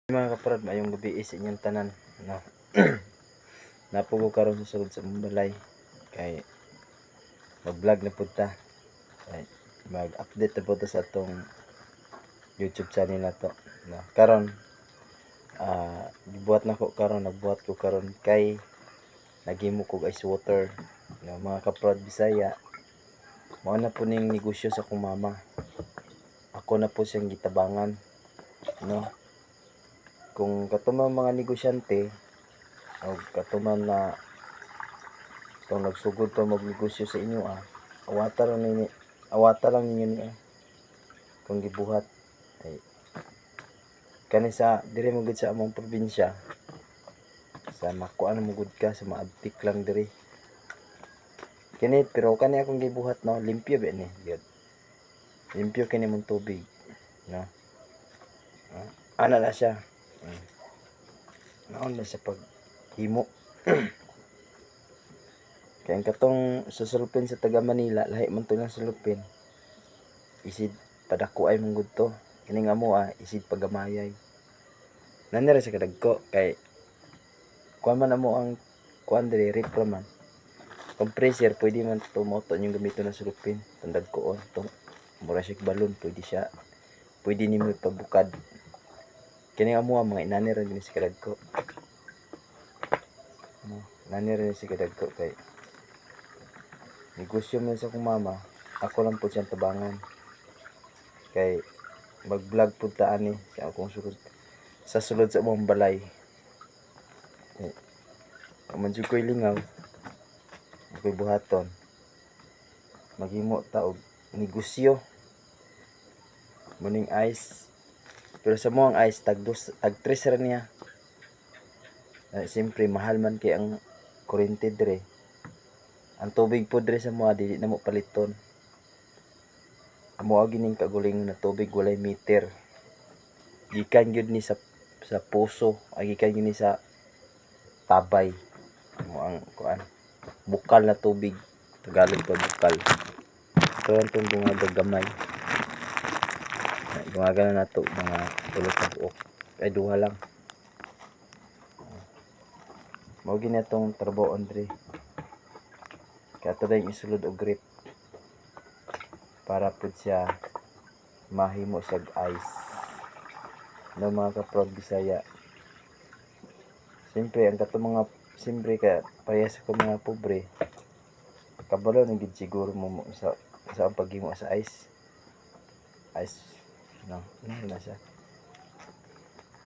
Mga kaprad, mayong gabi is inyong tanan, no? Napugo karon sa sulod sa balay kay mag-vlog na pud ta. Kay mag-update na pud ta sa atong YouTube channel na to, no? Karon gibuhat nako karon, nagbuhat ko karon kay naghimo kog ice water, no? Mga kaprad Bisaya, mao na po ning negosyo sa akong mama. Ako na po siyang gitabangan, no? Kung katuman mga negosyante o katuman na itong nagsugod pa magnegosyo sa inyo, awata lang ninyo niya kung gibuhat ay kani sa diri mo gud sa among probinsya, sa makuan mo gud ka sa maadtik lang diri kini, pero kani akong gibuhat, no, limpyo ba ni gyud, limpyo kini mong tubig, no? Ana na siya, naon na sa paghimo. Kaya katong susulupin sa taga Manila, lahi man to lang sulupin, isid padakuay mong gud to. Kining amo isid pagamayay. Nanira sa kadagko kay kuan man amo ang kuan diri repro man. Compressor pwede man to moto yung gamito na sulupin. Tandag ko to. Mura siya balon, pwede nimo ipabukad. Kining amo mga inanira din sa kadagko. Nanira ni sa kadagko kay negosyo man sa akong mama, ako lang po siyang tabangan. Kay mag-vlog po ta ani sa akong sulod sa among balay. Man jud ko'y lingaw, ako'y buhaton. Maghimo ta og negosyo. Muning ice. Pero sa mo ang ice tag 3 ra niya. Siyempre mahal man kay ang kuryente dire. Ang tubig po dire sa mga dili na mo paliton. Amo gining kaguling na tubig walay meter. Gikan gyud ni sa puso, gikan gyud ni sa tabay. Amo ang kuan, bukal na tubig. Tagalog pa bukal. Ito ang itong bunga gamay. Gumaga na nato mga tulog na buok. Ay duha lang. Mao gini atong trabaho andre. Kato dayong isulod og grip para pud siya mahimo sa ice, no, mga kaprod Bisaya. Siyempre ang kato mga siyempre ka parehas ko mga pobre, kabalo na gid siguro mo sa paghimo sa ice, no, na siya.